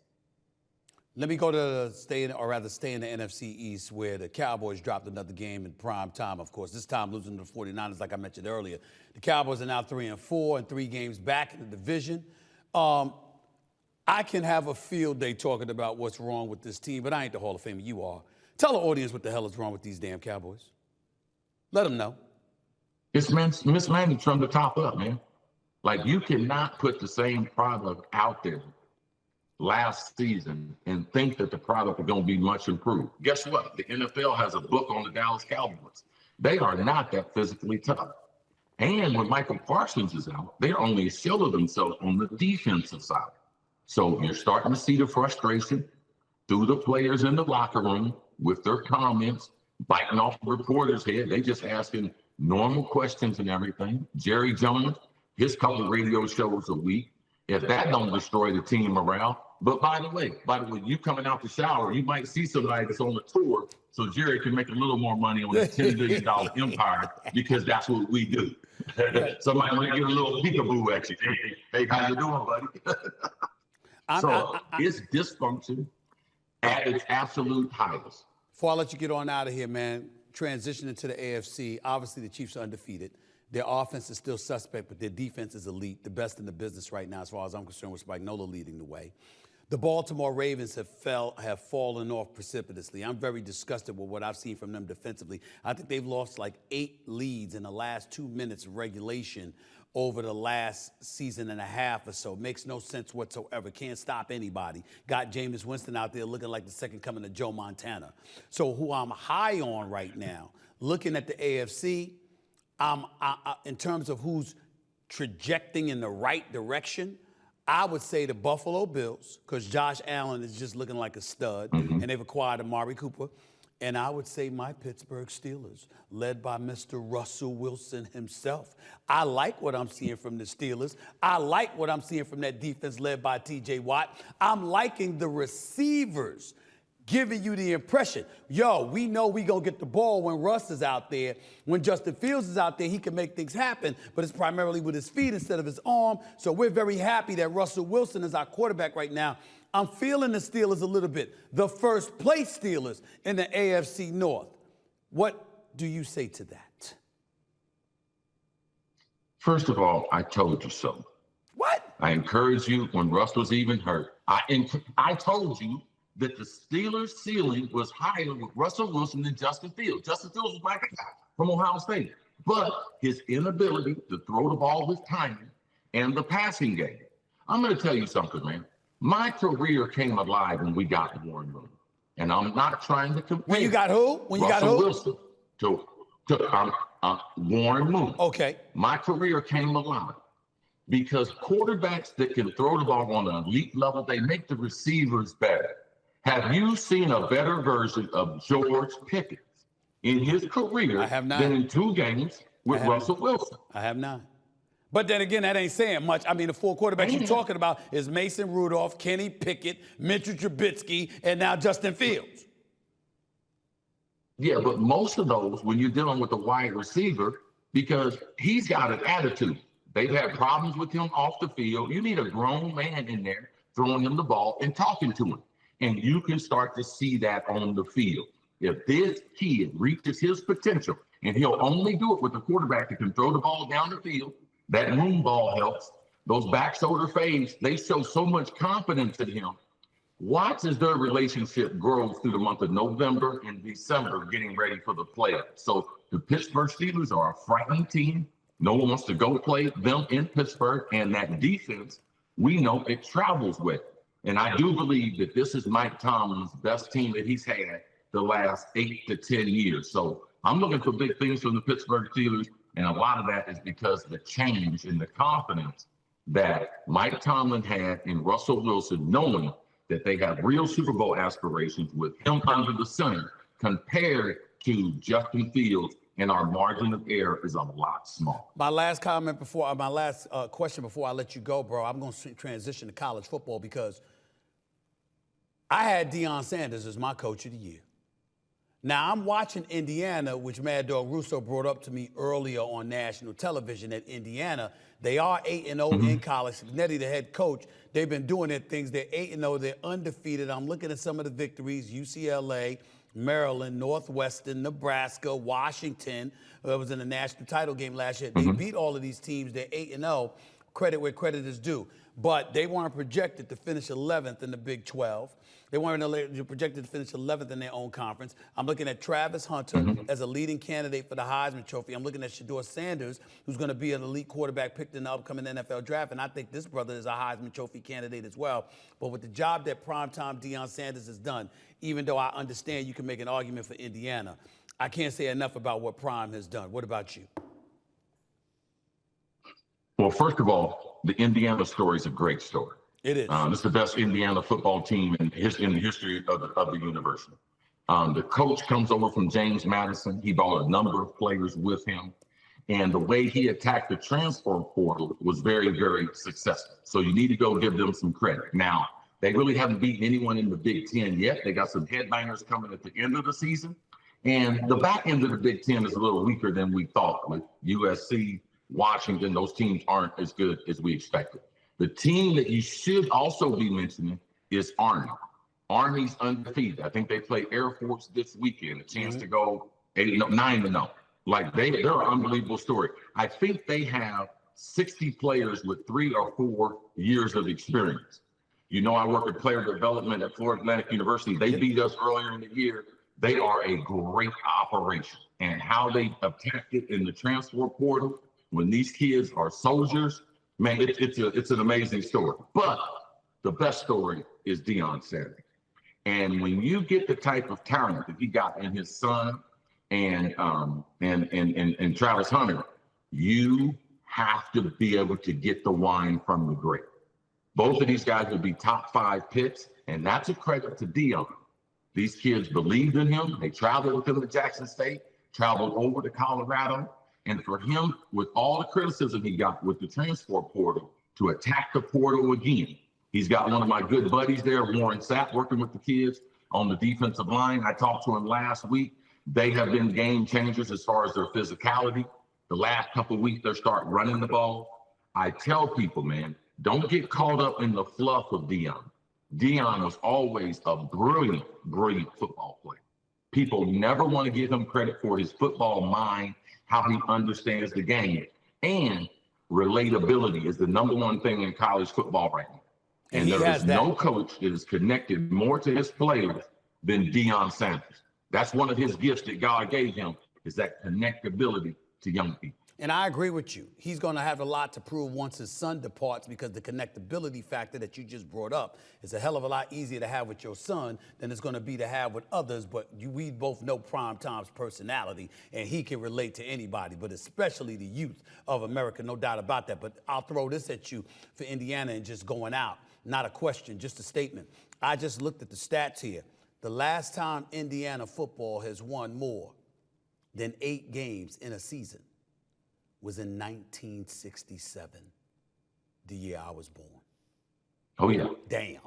Let me go to stay in the NFC East, where the Cowboys dropped another game in prime time, of course. This time losing to the 49ers, like I mentioned earlier. The Cowboys are now 3-4 and 3 games back in the division. I can have a field day talking about what's wrong with this team, but I ain't the Hall of Famer. You are. Tell the audience what the hell is wrong with these damn Cowboys. Let them know. It's mismanaged from the top up, man. Like, you cannot put the same product out there last season and think that the product is going to be much improved. Guess what? The NFL has a book on the Dallas Cowboys. They are not that physically tough. And when Michael Parsons is out, they're only a shell of themselves on the defensive side. So you're starting to see the frustration through the players in the locker room with their comments, biting off the reporter's head. They just asking normal questions and everything. Jerry Jones, his couple radio shows a week. If that don't destroy the team morale. But by the way, you coming out the shower, you might see somebody that's on the tour, so Jerry can make a little more money on his $10 billion empire, because that's what we do. Somebody might get a little peekaboo at you. Hey, how you doing, buddy? It's dysfunction at its absolute highest. Before I let you get on out of here, man, transitioning to the AFC, obviously the Chiefs are undefeated. Their offense is still suspect, but their defense is elite, the best in the business right now, as far as I'm concerned, with Spagnuolo leading the way. The Baltimore Ravens have fallen off precipitously. I'm very disgusted with what I've seen from them defensively. I think they've lost like 8 leads in the last 2 minutes of regulation over the last season and a half or so. Makes no sense whatsoever. Can't stop anybody. Got Jameis Winston out there looking like the second coming of Joe Montana. So who I'm high on right now, looking at the AFC, in terms of who's trajecting in the right direction, I would say the Buffalo Bills, because Josh Allen is just looking like a stud, and they've acquired Amari Cooper. And I would say my Pittsburgh Steelers, led by Mr. Russell Wilson himself. I like what I'm seeing from the Steelers. I like what I'm seeing from that defense led by T.J. Watt. I'm liking the receivers, giving you the impression, we know we gonna get the ball when Russ is out there. When Justin Fields is out there, he can make things happen, but it's primarily with his feet instead of his arm. So we're very happy that Russell Wilson is our quarterback right now. I'm feeling the Steelers a little bit, the first place Steelers in the AFC North. What do you say to that? First of all, I told you so. What? I encouraged you when Russ was even hurt. I told you that the Steelers' ceiling was higher with Russell Wilson than Justin Fields. Justin Fields was my guy from Ohio State. But his inability to throw the ball with timing and the passing game. I'm going to tell you something, man. My career came alive when we got Warren Moon. And I'm not trying to compare. When you got who? When you got who? Wilson to Warren Moon. Okay. My career came alive because quarterbacks that can throw the ball on an elite level, they make the receivers better. Have you seen a better version of George Pickens in his career I have not. than in 2 games with Russell Wilson? I have not. But then again, that ain't saying much. I mean, the 4 quarterbacks you're talking about is Mason Rudolph, Kenny Pickett, Mitchell Trubisky, and now Justin Fields. Yeah, but most of those, when you're dealing with a wide receiver, because he's got an attitude. They've had problems with him off the field. You need a grown man in there throwing him the ball and talking to him. And you can start to see that on the field. If this kid reaches his potential, and he'll only do it with a quarterback that can throw the ball down the field, that moon ball helps. Those back shoulder fades, they show so much confidence in him. Watch as their relationship grows through the month of November and December, getting ready for the playoffs. So the Pittsburgh Steelers are a frightening team. No one wants to go play them in Pittsburgh, and that defense, we know it travels with. And I do believe that this is Mike Tomlin's best team that he's had the last 8 to 10 years. So I'm looking for big things from the Pittsburgh Steelers, and a lot of that is because of the change in the confidence that Mike Tomlin had in Russell Wilson, knowing that they have real Super Bowl aspirations with him under the center, compared to Justin Fields, and our margin of error is a lot smaller. My last comment before, my last question before I let you go, bro, I'm going to transition to college football because I had Deion Sanders as my coach of the year. Now, I'm watching Indiana, which Mad Dog Russo brought up to me earlier on national television, that Indiana, they are 8-0 in college. Nettie, the head coach, they've been doing their things. They're 8-0. They're undefeated. I'm looking at some of the victories, UCLA, Maryland, Northwestern, Nebraska, Washington. It was in the national title game last year. They beat all of these teams. They're 8-0. credit where credit is due. But they weren't projected to finish 11th in the Big 12. They weren't projected to finish 11th in their own conference. I'm looking at Travis Hunter as a leading candidate for the Heisman Trophy. I'm looking at Shedeur Sanders, who's going to be an elite quarterback picked in the upcoming NFL draft. And I think this brother is a Heisman Trophy candidate as well. But with the job that primetime Deion Sanders has done, even though I understand you can make an argument for Indiana, I can't say enough about what Prime has done. What about you? Well, first of all, the Indiana story is a great story. It is. It's the best Indiana football team in the history of the university. The coach comes over from James Madison. He brought a number of players with him. And the way he attacked the transfer portal was very, very successful. So you need to go give them some credit. Now, they really haven't beaten anyone in the Big Ten yet. They got some headliners coming at the end of the season. And the back end of the Big Ten is a little weaker than we thought. With USC, Washington, those teams aren't as good as we expected. The team that you should also be mentioning is Army. Army's undefeated. I think they play Air Force this weekend, a chance to go 9-0. Like they're an unbelievable story. I think they have 60 players with 3 or 4 years of experience. You know, I work with player development at Florida Atlantic University. They beat us earlier in the year. They are a great operation. And how they attacked it in the transfer portal, when these kids are soldiers, man, it's an amazing story. But the best story is Deion Sanders. And when you get the type of talent that he got in his son and Travis Hunter, you have to be able to get the wine from the grape. Both of these guys will be top 5 picks, and that's a credit to Deion. These kids believed in him. They traveled with him to Jackson State, traveled over to Colorado. And for him, with all the criticism he got with the transfer portal, to attack the portal again. He's got one of my good buddies there, Warren Sapp, working with the kids on the defensive line. I talked to him last week. They have been game changers as far as their physicality. The last couple of weeks, they start running the ball. I tell people, man, don't get caught up in the fluff of Deion. Deion was always a brilliant, brilliant football player. People never want to give him credit for his football mind, how he understands the game. And relatability is the number one thing in college football right now. And there is no coach that is connected more to his players than Deion Sanders. That's one of his gifts that God gave him, is that connectability to young people. And I agree with you. He's going to have a lot to prove once his son departs, because the connectability factor that you just brought up is a hell of a lot easier to have with your son than it's going to be to have with others. But we both know Prime Time's personality, and he can relate to anybody, but especially the youth of America, no doubt about that. But I'll throw this at you for Indiana and just going out. Not a question, just a statement. I just looked at the stats here. The last time Indiana football has won more than 8 games in a season was in 1967, the year I was born. Oh, yeah. Damn.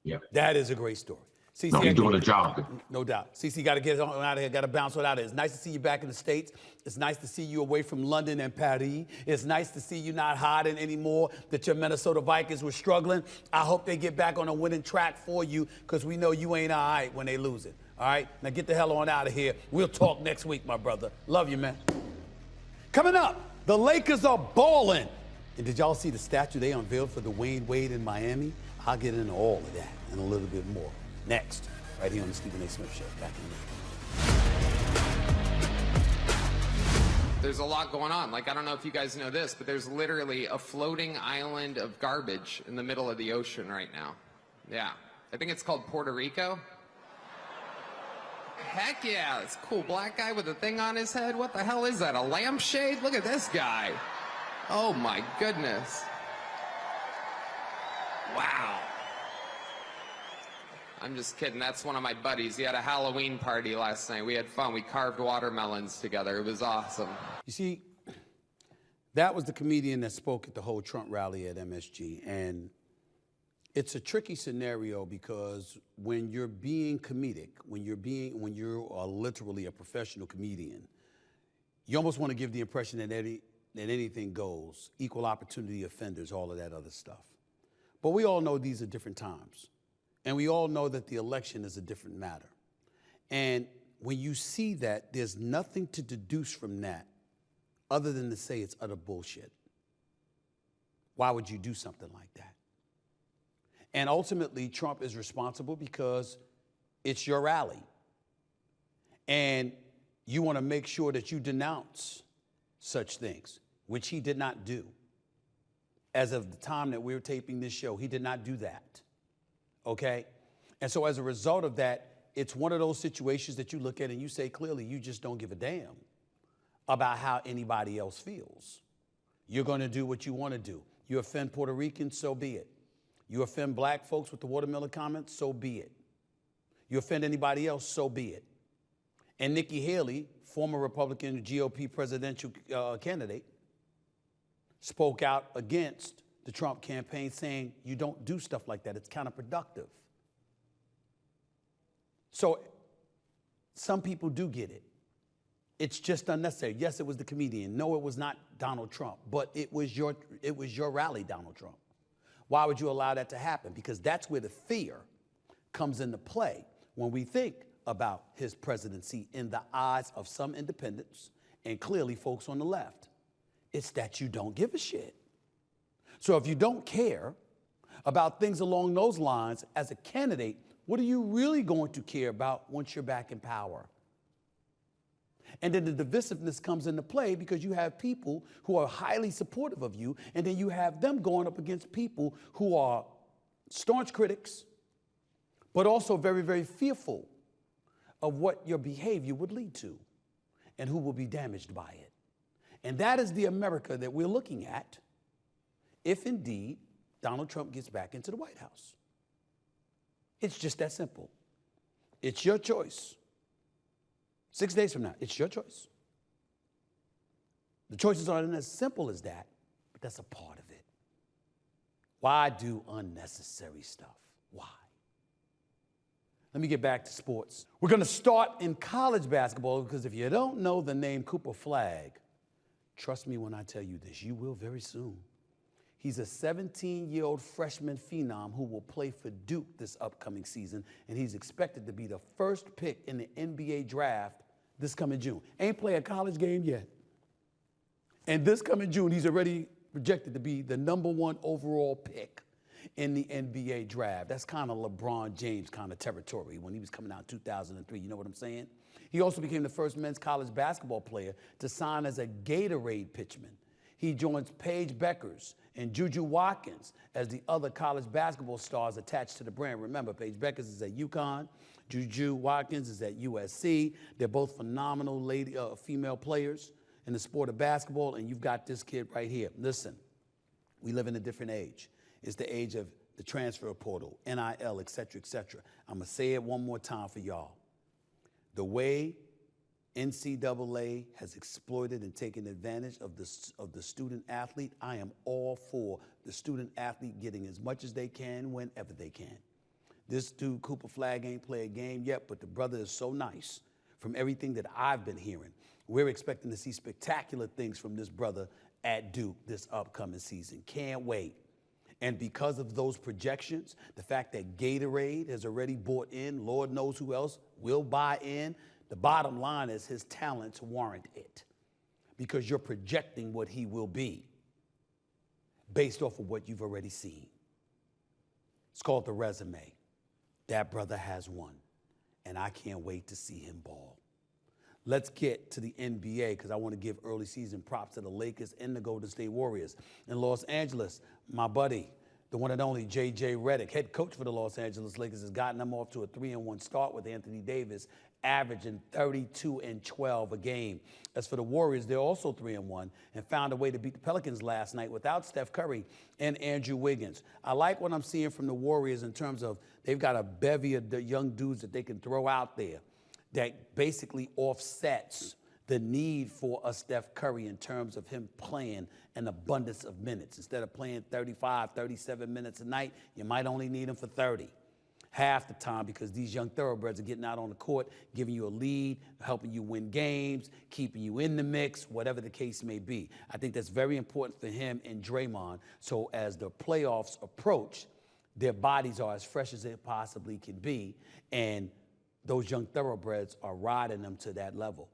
Yeah. That is a great story. CC, no, he's doing a job. No doubt. CC, got to get on out of here, got to bounce it out of here. It's nice to see you back in the States. It's nice to see you away from London and Paris. It's nice to see you not hiding anymore, that your Minnesota Vikings were struggling. I hope they get back on a winning track for you, because we know you ain't all right when they lose it. All right? Now get the hell on out of here. We'll talk next week, my brother. Love you, man. Coming up, the Lakers are balling. And did y'all see the statue they unveiled for Dwyane Wade in Miami? I'll get into all of that and a little bit more next, right here on the Stephen A. Smith Show. Back in a minute. There's a lot going on. Like, I don't know if you guys know this, but there's literally a floating island of garbage in the middle of the ocean right now. Yeah. I think it's called Puerto Rico. Heck yeah, it's a cool black guy with a thing on his head. What the hell is that, a lampshade? Look at this guy. Oh my goodness. Wow. I'm just kidding, that's one of my buddies. He had a Halloween party last night. We had fun, we carved watermelons together. It was awesome. You see, that was the comedian that spoke at the whole Trump rally at MSG. And it's a tricky scenario, because when you're being comedic, when you are literally a professional comedian, you almost want to give the impression that anything goes, equal opportunity offenders, all of that other stuff. But we all know these are different times. And we all know that the election is a different matter. And when you see that, there's nothing to deduce from that other than to say it's utter bullshit. Why would you do something like that? And ultimately, Trump is responsible because it's your rally. And you want to make sure that you denounce such things, which he did not do. As of the time that we're taping this show, he did not do that. Okay? And so as a result of that, it's one of those situations that you look at and you say clearly, you just don't give a damn about how anybody else feels. You're going to do what you want to do. You offend Puerto Ricans, so be it. You offend black folks with the watermelon comments, so be it. You offend anybody else, so be it. And Nikki Haley, former Republican GOP presidential candidate, spoke out against the Trump campaign saying, you don't do stuff like that. It's counterproductive. So some people do get it. It's just unnecessary. Yes, it was the comedian. No, it was not Donald Trump, but it was your rally, Donald Trump. Why would you allow that to happen? Because that's where the fear comes into play when we think about his presidency in the eyes of some independents and clearly folks on the left. It's that you don't give a shit. So if you don't care about things along those lines as a candidate, what are you really going to care about once you're back in power? And then the divisiveness comes into play because you have people who are highly supportive of you, and then you have them going up against people who are staunch critics, but also very, very fearful of what your behavior would lead to and who will be damaged by it. And that is the America that we're looking at if indeed Donald Trump gets back into the White House. It's just that simple. It's your choice. 6 days from now, it's your choice. The choices aren't as simple as that, but that's a part of it. Why do unnecessary stuff? Why? Let me get back to sports. We're going to start in college basketball because if you don't know the name Cooper Flagg, trust me when I tell you this, you will very soon. He's a 17-year-old freshman phenom who will play for Duke this upcoming season, and he's expected to be the first pick in the NBA draft this coming June. Ain't play a college game yet. And this coming June, he's already projected to be the #1 overall pick in the NBA draft. That's kind of LeBron James kind of territory when he was coming out in 2003. You know what I'm saying? He also became the first men's college basketball player to sign as a Gatorade pitchman. He joins Paige Beckers and Juju Watkins as the other college basketball stars attached to the brand. Remember, Paige Beckers is at UConn. Juju Watkins is at USC. They're both phenomenal female players in the sport of basketball, and you've got this kid right here. Listen, we live in a different age. It's the age of the transfer portal, N.I.L, et cetera, et cetera. I'm going to say it one more time for y'all. The way NCAA has exploited and taken advantage of the student athlete, I am all for the student athlete getting as much as they can whenever they can. This dude, Cooper Flagg, ain't played a game yet, but the brother is so nice. From everything that I've been hearing, we're expecting to see spectacular things from this brother at Duke this upcoming season. Can't wait. And because of those projections, the fact that Gatorade has already bought in, Lord knows who else will buy in, the bottom line is his talents warrant it because you're projecting what he will be based off of what you've already seen. It's called the resume. That brother has one, and I can't wait to see him ball. Let's get to the NBA because I want to give early season props to the Lakers and the Golden State Warriors. In Los Angeles, my buddy, the one and only J.J. Redick, head coach for the Los Angeles Lakers, has gotten them off to a 3-1 start with Anthony Davis averaging 32 and 12 a game. As for the Warriors, they're also 3-1 and found a way to beat the Pelicans last night without Steph Curry and Andrew Wiggins. I like what I'm seeing from the Warriors in terms of they've got a bevy of the young dudes that they can throw out there that basically offsets the need for a Steph Curry in terms of him playing an abundance of minutes. Instead of playing 35, 37 minutes a night, you might only need him for 30. Half the time because these young thoroughbreds are getting out on the court, giving you a lead, helping you win games, keeping you in the mix, whatever the case may be. I think that's very important for him and Draymond. So as the playoffs approach, their bodies are as fresh as they possibly can be, and those young thoroughbreds are riding them to that level.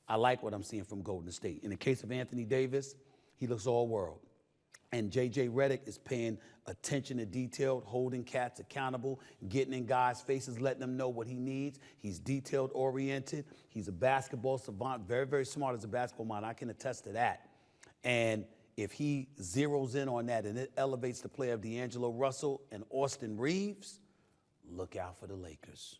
I like what I'm seeing from Golden State. In the case of Anthony Davis, he looks all world. And J.J. Redick is paying attention to detail, holding cats accountable, getting in guys' faces, letting them know what he needs. He's detailed-oriented. He's a basketball savant, very, very smart as a basketball mind. I can attest to that. And if he zeroes in on that and it elevates the play of D'Angelo Russell and Austin Reeves, look out for the Lakers.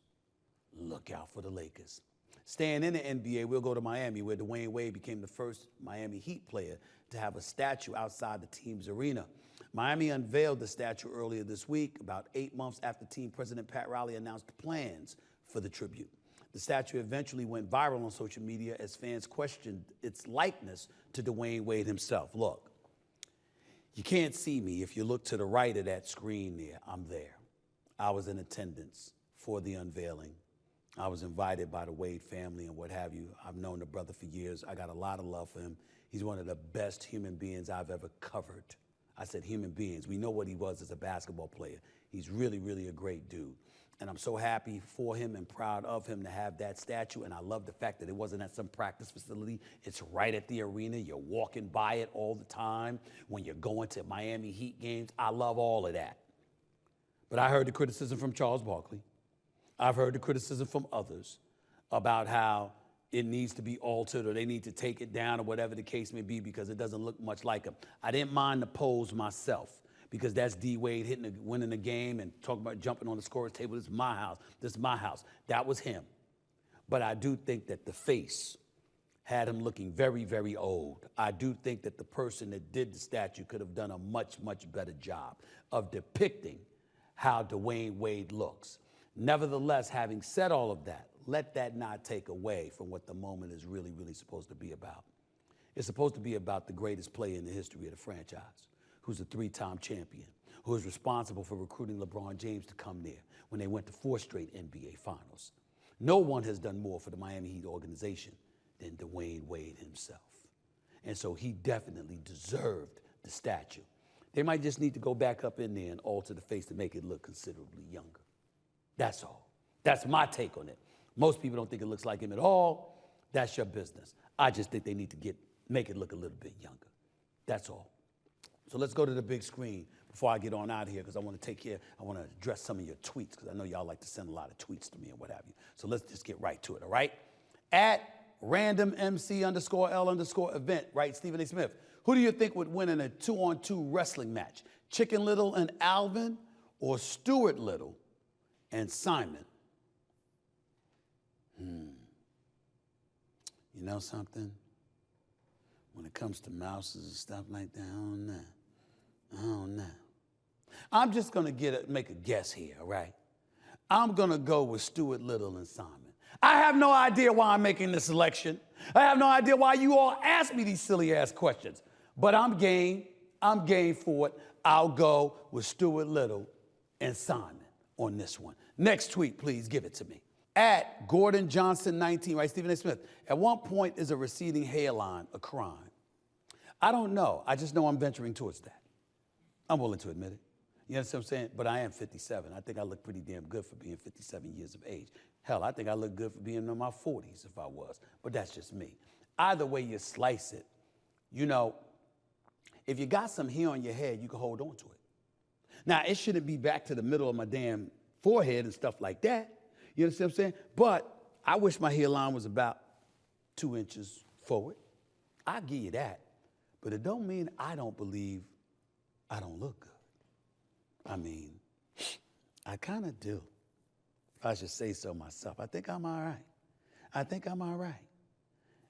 Look out for the Lakers. Staying in the NBA, we'll go to Miami, where Dwyane Wade became the first Miami Heat player to have a statue outside the team's arena. Miami unveiled the statue earlier this week, about 8 months after team president Pat Riley announced plans for the tribute. The statue eventually went viral on social media as fans questioned its likeness to Dwyane Wade himself. Look, you can't see me. If you look to the right of that screen there, I'm there. I was in attendance for the unveiling. I was invited by the Wade family and what have you. I've known the brother for years. I got a lot of love for him. He's one of the best human beings I've ever covered. I said human beings. We know what he was as a basketball player. He's really, really a great dude. And I'm so happy for him and proud of him to have that statue. And I love the fact that it wasn't at some practice facility. It's right at the arena. You're walking by it all the time when you're going to Miami Heat games. I love all of that. But I heard the criticism from Charles Barkley. I've heard the criticism from others about how it needs to be altered or they need to take it down or whatever the case may be because it doesn't look much like him. I didn't mind the pose myself because that's D. Wade winning the game and talking about jumping on the scorer's table. This is my house. This is my house. That was him. But I do think that the face had him looking very, very old. I do think that the person that did the statue could have done a much, much better job of depicting how Dwyane Wade looks. Nevertheless, having said all of that, let that not take away from what the moment is really, really supposed to be about. It's supposed to be about the greatest player in the history of the franchise, who's a 3-time champion, who is responsible for recruiting LeBron James to come there when they went to 4 straight NBA Finals. No one has done more for the Miami Heat organization than Dwyane Wade himself. And so he definitely deserved the statue. They might just need to go back up in there and alter the face to make it look considerably younger. That's all. That's my take on it. Most people don't think it looks like him at all. That's your business. I just think they need to make it look a little bit younger. That's all. So let's go to the big screen before I get on out of here because I want to address some of your tweets because I know y'all like to send a lot of tweets to me and what have you. So let's just get right to it, all right? At randommc_L_event, right, Stephen A. Smith, who do you think would win in a 2-on-2 wrestling match? Chicken Little and Alvin or Stuart Little and Simon? You know something? When it comes to mouses and stuff like that, I don't know. I'm just going to make a guess here, all right? I'm going to go with Stuart Little and Simon. I have no idea why I'm making this selection. I have no idea why you all ask me these silly-ass questions. But I'm game. I'm game for it. I'll go with Stuart Little and Simon on this one. Next tweet, please give it to me. At Gordon Johnson 19, right, Stephen A. Smith, at what point is a receding hairline a crime? I don't know. I just know I'm venturing towards that. I'm willing to admit it. You understand what I'm saying? But I am 57. I think I look pretty damn good for being 57 years of age. Hell, I think I look good for being in my 40s if I was. But that's just me. Either way you slice it, you know, if you got some hair on your head, you can hold on to it. Now, it shouldn't be back to the middle of my damn forehead and stuff like that. You understand what I'm saying? But I wish my hairline was about 2 inches forward. I'll give you that. But it don't mean I don't believe I don't look good. I mean, I kind of do. If I should say so myself. I think I'm all right.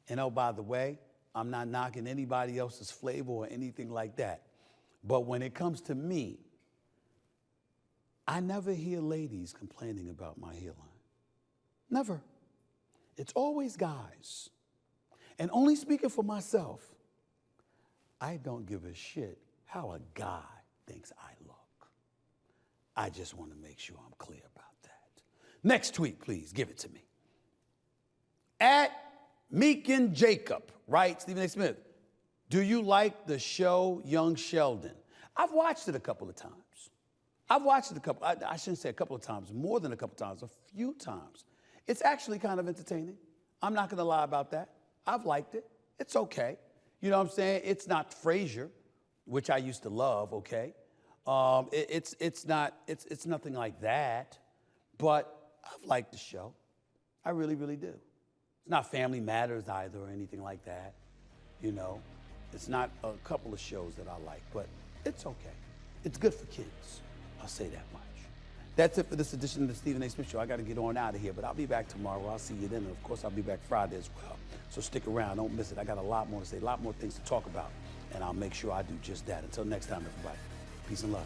And oh, by the way, I'm not knocking anybody else's flavor or anything like that. But when it comes to me, I never hear ladies complaining about my hairline. Never. It's always guys. And only speaking for myself, I don't give a shit how a guy thinks I look. I just want to make sure I'm clear about that. Next tweet, please, give it to me. At Meek and Jacob, right, Stephen A. Smith, do you like the show Young Sheldon? I've watched it a couple of times. I shouldn't say a couple of times, more than a couple of times, a few times. It's actually kind of entertaining. I'm not going to lie about that. I've liked it. It's okay. You know what I'm saying? It's not Frasier, which I used to love. Okay, it's nothing like that, but I've liked the show. I really, really do. It's not Family Matters either or anything like that. You know, it's not a couple of shows that I like, but it's okay. It's good for kids. I'll say that much. That's it for this edition of the Stephen A. Smith Show. I got to get on out of here, but I'll be back tomorrow. I'll see you then. And of course, I'll be back Friday as well. So stick around. Don't miss it. I got a lot more to say, a lot more things to talk about, and I'll make sure I do just that. Until next time, everybody. Peace and love.